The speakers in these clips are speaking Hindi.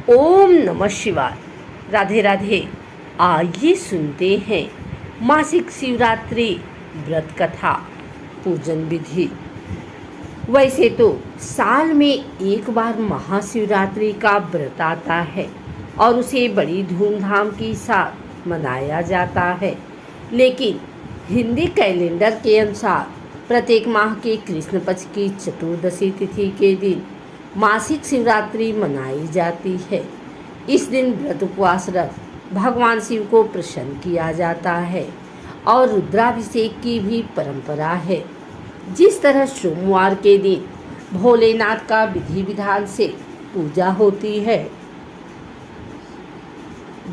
ओम नमः शिवाय। राधे राधे। आइए सुनते हैं मासिक शिवरात्रि व्रत कथा पूजन विधि। वैसे तो साल में एक बार महाशिवरात्रि का व्रत आता है और उसे बड़ी धूमधाम के साथ मनाया जाता है, लेकिन हिंदी कैलेंडर के अनुसार प्रत्येक माह के कृष्ण पक्ष की चतुर्दशी तिथि के दिन मासिक शिवरात्रि मनाई जाती है। इस दिन व्रत उपवास रख भगवान शिव को प्रसन्न किया जाता है और रुद्राभिषेक की भी परंपरा है। जिस तरह सोमवार के दिन भोलेनाथ का विधि विधान से पूजा होती है,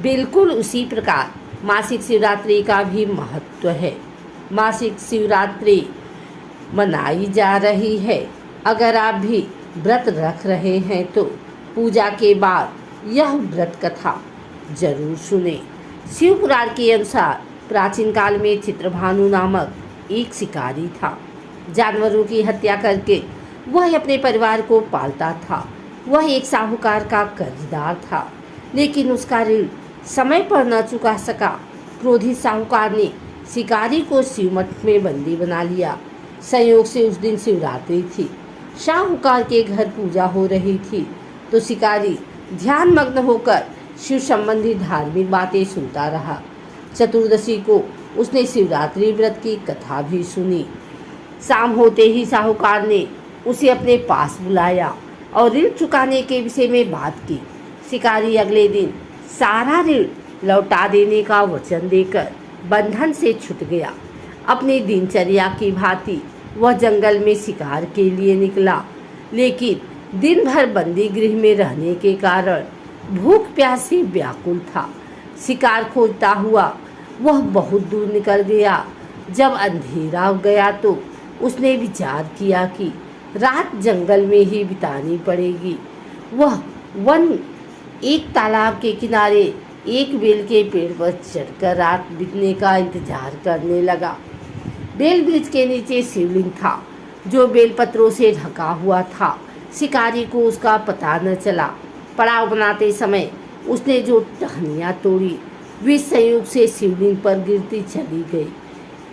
बिल्कुल उसी प्रकार मासिक शिवरात्रि का भी महत्व है। मासिक शिवरात्रि मनाई जा रही है। अगर आप भी व्रत रख रहे हैं तो पूजा के बाद यह व्रत कथा जरूर सुने। शिव पुराण के अनुसार प्राचीन काल में चित्रभानु नामक एक शिकारी था। जानवरों की हत्या करके वह अपने परिवार को पालता था। वह एक साहूकार का कर्जदार था, लेकिन उसका ऋण समय पर न चुका सका। क्रोधित साहूकार ने शिकारी को शिवमठ में बंदी बना लिया। संयोग से उस दिन शिवरात्रि थी। साहूकार के घर पूजा हो रही थी तो शिकारी ध्यान मग्न होकर शिव संबंधी धार्मिक बातें सुनता रहा। चतुर्दशी को उसने शिवरात्रि व्रत की कथा भी सुनी। शाम होते ही साहूकार ने उसे अपने पास बुलाया और ऋण चुकाने के विषय में बात की। शिकारी अगले दिन सारा ऋण लौटा देने का वचन देकर बंधन से छूट गया। अपनी दिनचर्या की भांति वह जंगल में शिकार के लिए निकला, लेकिन दिन भर बंदी गृह में रहने के कारण भूख प्यास से व्याकुल था। शिकार खोजता हुआ वह बहुत दूर निकल गया। जब अंधेरा हो गया तो उसने विचार किया कि रात जंगल में ही बितानी पड़ेगी। वह वन एक तालाब के किनारे एक बेल के पेड़ पर चढ़कर रात बीतने का इंतजार करने लगा। बेल वृक्ष के नीचे शिवलिंग था, जो बेलपत्रों से ढका हुआ था। शिकारी को उसका पता न चला। पड़ाव बनाते समय उसने जो टहनियाँ तोड़ी वे संयोग से शिवलिंग पर गिरती चली गई।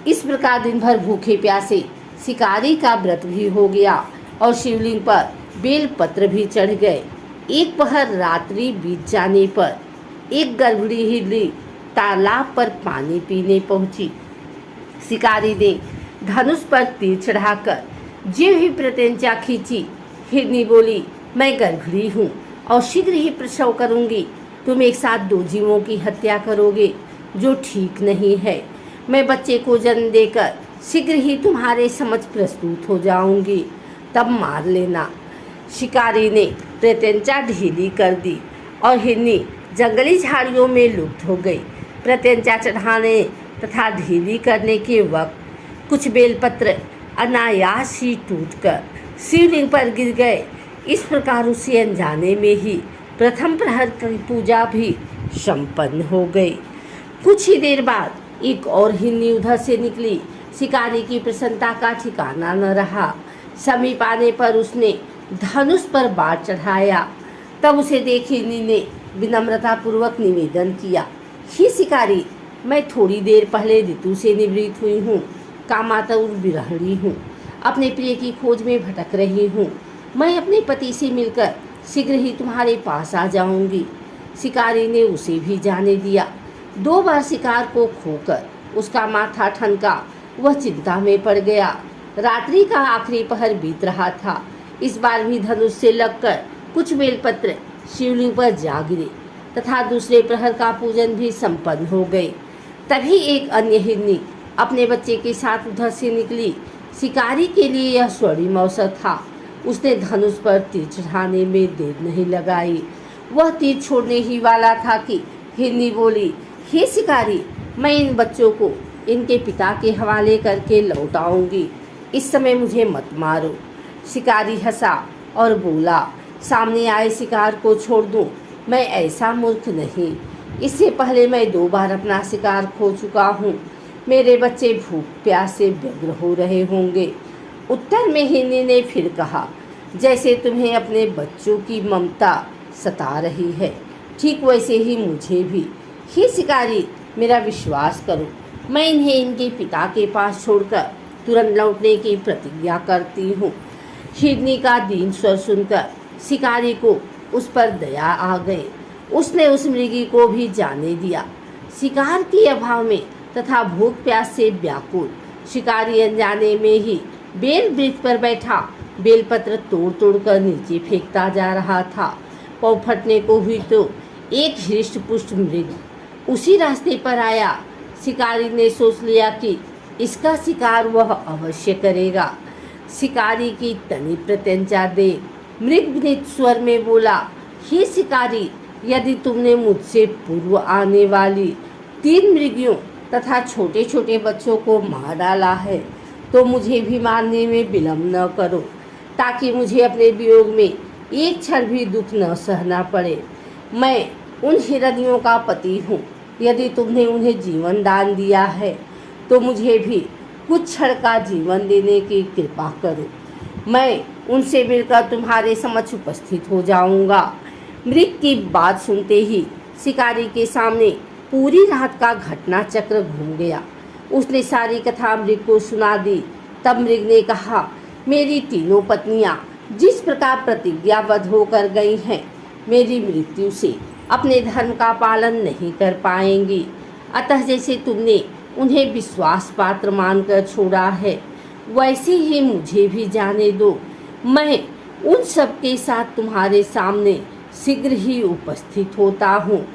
इस प्रकार दिन भर भूखे प्यासे शिकारी का व्रत भी हो गया और शिवलिंग पर बेलपत्र भी चढ़ गए। एक पहर रात्रि बीत जाने पर एक गर्भवती हिरनी तालाब पर पानी पीने पहुंची। शिकारी ने धनुष पर तीर चढ़ाकर ज्यों ही प्रत्यंचा खींची। हिरनी बोली, मैं गर्भवती हूँ और शीघ्र ही प्रसव करूँगी। तुम एक साथ दो जीवों की हत्या करोगे, जो ठीक नहीं है। मैं बच्चे को जन्म देकर शीघ्र ही तुम्हारे समक्ष प्रस्तुत हो जाऊँगी, तब मार लेना। शिकारी ने प्रत्यंचा ढीली कर दी और हिरनी जंगली झाड़ियों में लुप्त हो गई। प्रत्यंचा चढ़ाने तथा ढीली करने के वक्त कुछ बेलपत्र अनायास ही टूटकर शिवलिंग पर गिर गए। इस प्रकार उसे अनजाने में ही प्रथम प्रहर की पूजा भी संपन्न हो गई। कुछ ही देर बाद एक और हिरनी उधर से निकली। शिकारी की प्रसन्नता का ठिकाना न रहा। समीप आने पर उसने धनुष पर बाण चढ़ाया। तब उसे देख हिरनी ने विनम्रता पूर्वक निवेदन किया, हे शिकारी, मैं थोड़ी देर पहले ऋतु से निवृत्त हुई हूँ। कामातुर विरहिणी हूँ। अपने प्रिय की खोज में भटक रही हूँ। मैं अपने पति से मिलकर शीघ्र ही तुम्हारे पास आ जाऊँगी। शिकारी ने उसे भी जाने दिया। 2 बार शिकार को खोकर उसका माथा ठनका। वह चिंता में पड़ गया। रात्रि का आखिरी पहर बीत रहा था। इस बार भी धनुष से लगकर कुछ बेलपत्र शिवलिंग पर जा गिरे तथा दूसरे प्रहर का पूजन भी संपन्न हो गए। तभी एक अन्य हिरनी अपने बच्चे के साथ उधर से निकली। शिकारी के लिए यह स्वर्णिम अवसर था। उसने धनुष पर तीर चढ़ाने में देर नहीं लगाई। वह तीर छोड़ने ही वाला था कि हिरनी बोली, हे शिकारी, मैं इन बच्चों को इनके पिता के हवाले करके लौट आऊंगी। इस समय मुझे मत मारो। शिकारी हंसा और बोला, सामने आए शिकार को छोड़ दूं? मैं ऐसा मूर्ख नहीं। इससे पहले मैं 2 बार अपना शिकार खो चुका हूँ। मेरे बच्चे भूख प्यास से व्यग्र हो रहे होंगे। उत्तर में हिरनी ने फिर कहा, जैसे तुम्हें अपने बच्चों की ममता सता रही है। ठीक वैसे ही मुझे भी। हे शिकारी, मेरा विश्वास करो, मैं इन्हें इनके पिता के पास छोड़कर तुरंत लौटने की प्रतिज्ञा करती हूँ। हिरनी का दीन स्वर सुनकर शिकारी को उस पर दया आ गई। उसने उस मृगी को भी जाने दिया। शिकार के अभाव में तथा भूख प्यास से व्याकुल शिकारी अनजाने में ही बेल वृक्ष पर बैठा बेलपत्र तोड़ तोड़ कर नीचे फेंकता जा रहा था। पाँव फटने को हुई तो एक हृष्ट पुष्ट मृग उसी रास्ते पर आया। शिकारी ने सोच लिया कि इसका शिकार वह अवश्य करेगा। शिकारी की तनी प्रत्यंचा दे मृग विनीत स्वर में बोला, हे शिकारी, यदि तुमने मुझसे पूर्व आने वाली 3 मृगियों तथा छोटे छोटे बच्चों को मार डाला है तो मुझे भी मारने में विलम्ब न करो, ताकि मुझे अपने वियोग में एक क्षण भी दुख न सहना पड़े। मैं उन हिरनियों का पति हूँ। यदि तुमने उन्हें जीवन दान दिया है तो मुझे भी कुछ क्षण का जीवन देने की कृपा करो। मैं उनसे मिलकर तुम्हारे समक्ष उपस्थित हो जाऊंगा। मृग की बात सुनते ही शिकारी के सामने पूरी रात का घटना चक्र घूम गया। उसने सारी कथा मृग को सुना दी। तब मृग ने कहा, मेरी तीनों पत्नियां जिस प्रकार प्रतिज्ञाबद्ध होकर गई हैं, मेरी मृत्यु से अपने धर्म का पालन नहीं कर पाएंगी। अतः जैसे तुमने उन्हें विश्वास पात्र मानकर छोड़ा है, वैसे ही मुझे भी जाने दो। मैं उन सब के साथ तुम्हारे सामने शीघ्र ही उपस्थित होता हूँ।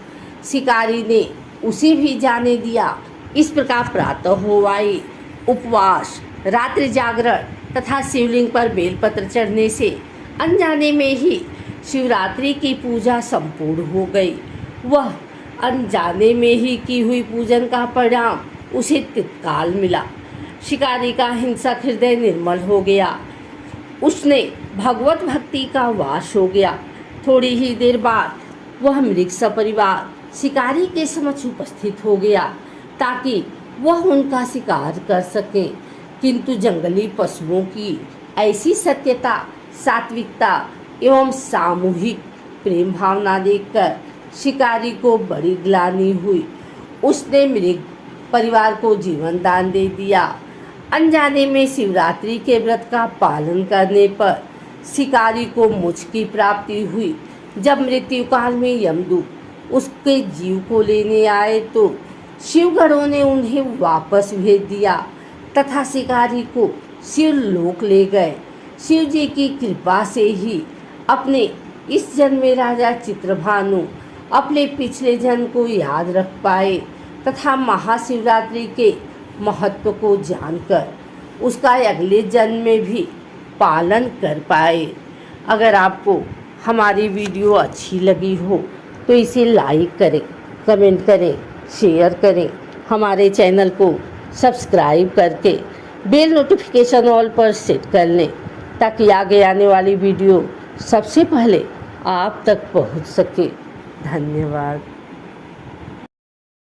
शिकारी ने उसे भी जाने दिया। इस प्रकार प्रातः हो आई। उपवास, रात्रि जागरण तथा शिवलिंग पर बेलपत्र चढ़ने से अनजाने में ही शिवरात्रि की पूजा संपूर्ण हो गई। वह अनजाने में ही की हुई पूजन का परिणाम उसे तत्काल मिला। शिकारी का हिंसक हृदय निर्मल हो गया। उसने भगवत भक्ति का वास हो गया। थोड़ी ही देर बाद वह मृग सपरिवार शिकारी के समक्ष उपस्थित हो गया ताकि वह उनका शिकार कर सके। किंतु जंगली पशुओं की ऐसी सत्यता, सात्विकता एवं सामूहिक प्रेम भावना देखकर शिकारी को बड़ी ग्लानि हुई। उसने मृग परिवार को जीवन दान दे दिया। अनजाने में शिवरात्रि के व्रत का पालन करने पर शिकारी को मोक्ष की प्राप्ति हुई। जब मृत्यु काल में यमदूत उसके जीव को लेने आए तो शिवगणों ने उन्हें वापस भेज दिया तथा शिकारी को शिवलोक ले गए। शिव जी की कृपा से ही अपने इस जन्म में राजा चित्रभानु अपने पिछले जन्म को याद रख पाए तथा महाशिवरात्रि के महत्व को जानकर उसका अगले जन्म में भी पालन कर पाए। अगर आपको हमारी वीडियो अच्छी लगी हो तो इसे लाइक करें, कमेंट करें, शेयर करें। हमारे चैनल को सब्सक्राइब करके बेल नोटिफिकेशन ऑल पर सेट कर लें ताकि आगे आने वाली वीडियो सबसे पहले आप तक पहुंच सके। धन्यवाद।